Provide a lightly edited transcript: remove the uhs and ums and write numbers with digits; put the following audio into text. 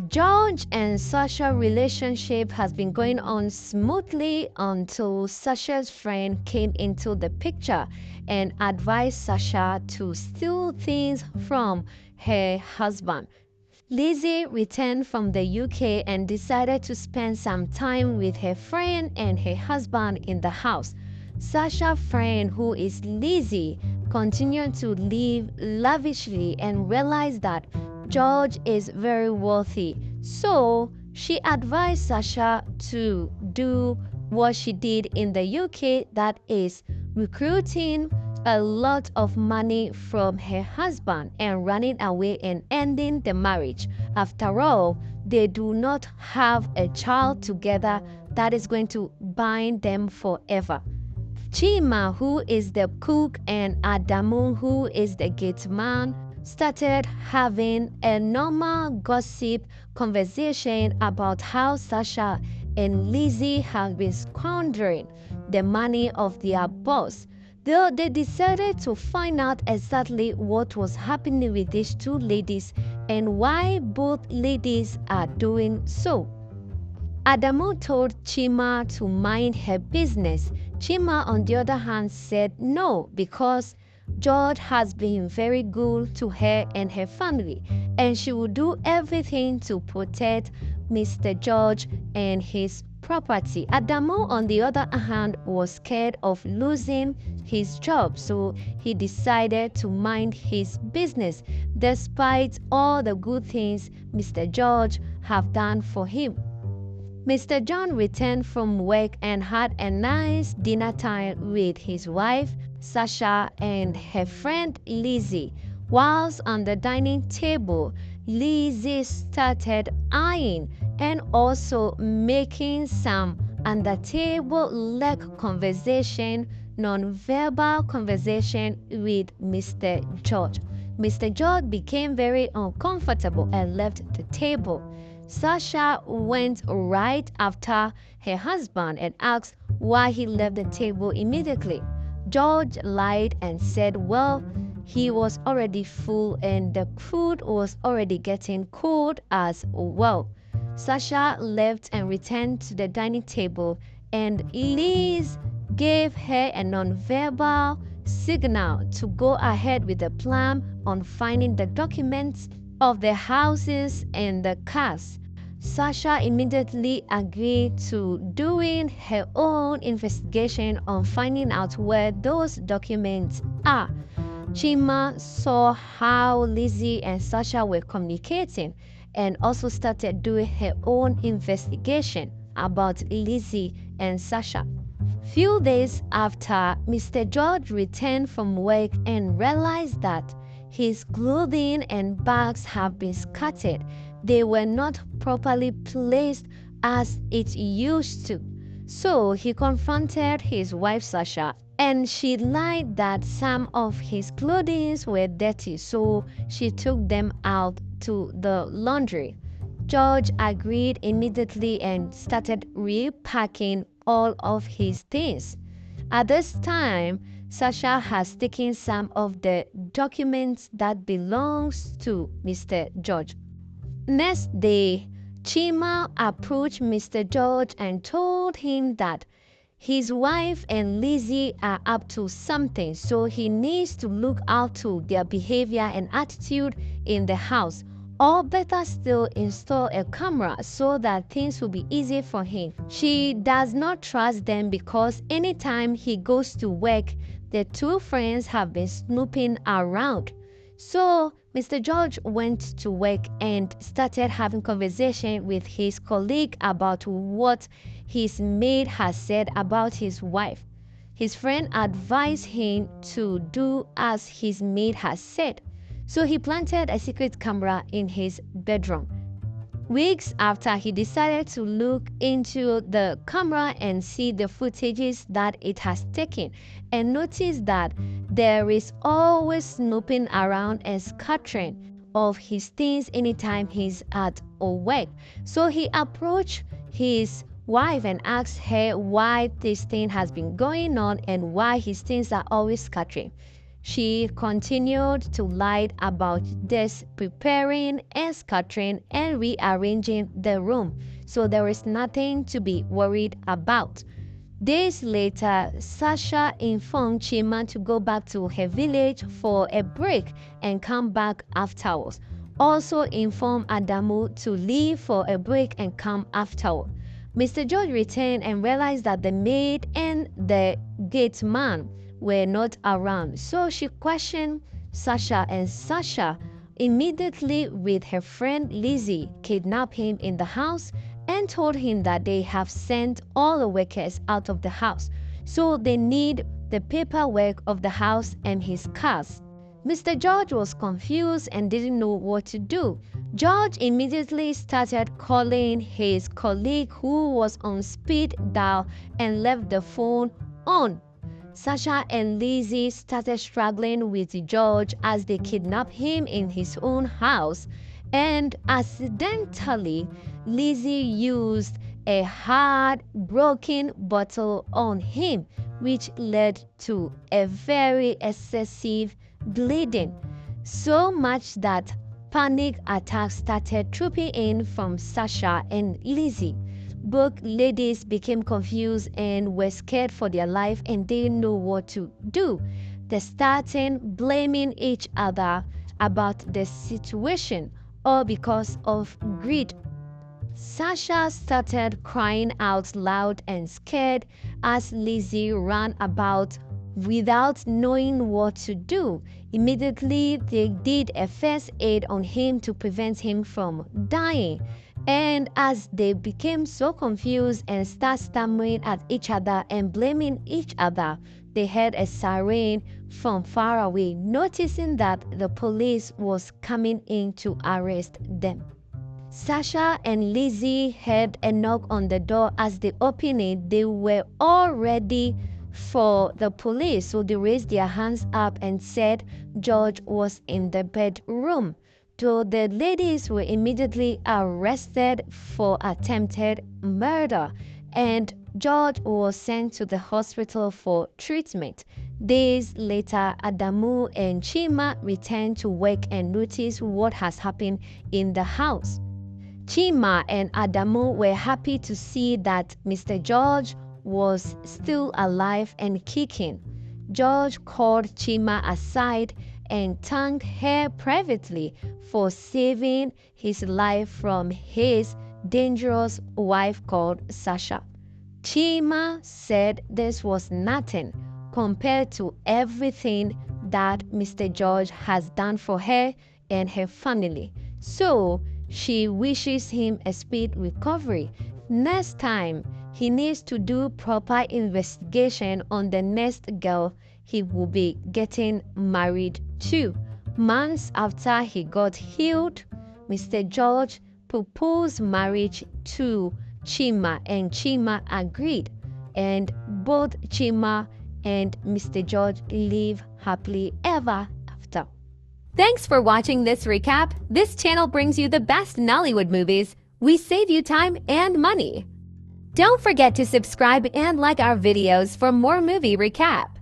George and Sasha's relationship has been going on smoothly until Sasha's friend came into the picture and advised Sasha to steal things from her husband. Lizzie returned from the UK and decided to spend some time with her friend and her husband in the house. Sasha's friend, who is Lizzie, continued to live lavishly and realized that George is very wealthy. So she advised Sasha to do what she did in the UK, that is, recruiting a lot of money from her husband and running away and ending the marriage. After all, they do not have a child together that is going to bind them forever. Chima, who is the cook, and Adamu, who is the gate man, started having a normal gossip conversation about how Sasha and Lizzie have been squandering the money of their boss. Though they decided to find out exactly what was happening with these two ladies and why both ladies are doing so. Adamu told Chima to mind her business. Chima, on the other hand, said no because George has been very good to her and her family, and she will do everything to protect Mr. George and his property. Adamu, on the other hand, was scared of losing his job, so he decided to mind his business despite all the good things Mr. George have done for him. Mr. John returned from work and had a nice dinner time with his wife, Sasha, and her friend Lizzie. Whilst on the dining table, Lizzie started eyeing and also making some under-table leg conversation, non-verbal conversation with Mr. George. Mr. George became very uncomfortable and left the table. Sasha went right after her husband and asked why he left the table immediately. George lied and said, well, he was already full and the food was already getting cold as well. Sasha left and returned to the dining table, and Liz gave her a non-verbal signal to go ahead with the plan on finding the documents of the houses and the cars. Sasha immediately agreed to doing her own investigation on finding out where those documents are. Chima saw how Lizzie and Sasha were communicating and also started doing her own investigation about Lizzie and Sasha. Few days after, Mr. George returned from work and realized that his clothing and bags have been scattered. They were not properly placed as it used to. So he confronted his wife Sasha, and she lied that some of his clothing were dirty, so she took them out to the laundry. George agreed immediately and started repacking all of his things. At this time, Sasha has taken some of the documents that belongs to Mr. George. Next day, Chima approached Mr. George and told him that his wife and Lizzie are up to something, so he needs to look out to their behavior and attitude in the house. Or better still, install a camera so that things will be easy for him. She does not trust them because anytime he goes to work, the two friends have been snooping around. So Mr. George went to work and started having conversation with his colleague about what his maid has said about his wife. His friend advised him to do as his maid has said. So he planted a secret camera in his bedroom. Weeks after, he decided to look into the camera and see the footages that it has taken and noticed that there is always snooping around and scattering of his things anytime he's at work. So he approached his wife and asked her why this thing has been going on and why his things are always scattering. She continued to lie about this, preparing and scattering and rearranging the room, so there is nothing to be worried about. Days later, Sasha informed Chima to go back to her village for a break and come back afterwards. Also informed Adamu to leave for a break and come afterward. Mr. George returned and realized that the maid and the gate man were not around, so she questioned Sasha, and Sasha immediately with her friend Lizzie kidnapped him in the house and told him that they have sent all the workers out of the house, so they need the paperwork of the house and his cars. Mr. George was confused and didn't know what to do. George immediately started calling his colleague who was on speed dial and left the phone on. Sasha and Lizzie started struggling with George as they kidnapped him in his own house, and accidentally Lizzie used a hard broken bottle on him, which led to a very excessive bleeding, so much that panic attacks started trooping in from Sasha and Lizzie. Both ladies became confused and were scared for their life and didn't know what to do. They started blaming each other about the situation, all because of greed. Sasha started crying out loud and scared as Lizzie ran about without knowing what to do. Immediately, they did a first aid on him to prevent him from dying. And as they became so confused and started stammering at each other and blaming each other, they heard a siren from far away, noticing that the police was coming in to arrest them. Sasha and Lizzie heard a knock on the door. As they opened it, they were all ready for the police, so they raised their hands up and said George was in the bedroom. So the ladies were immediately arrested for attempted murder, and George was sent to the hospital for treatment. Days later, Adamu and Chima returned to work and noticed what has happened in the house. Chima and Adamu were happy to see that Mr. George was still alive and kicking. George called Chima aside and thanked her privately for saving his life from his dangerous wife called Sasha. Chima said this was nothing compared to everything that Mr. George has done for her and her family. So she wishes him a speedy recovery. Next time, he needs to do proper investigation on the next girl he will be getting married to. Months after he got healed, Mr. George proposed marriage to Chima, and Chima agreed, and both Chima and Mr. George live happily ever after. Thanks for watching this recap. This channel brings you the best Nollywood movies. We save you time and money. Don't forget to subscribe and like our videos for more movie recaps.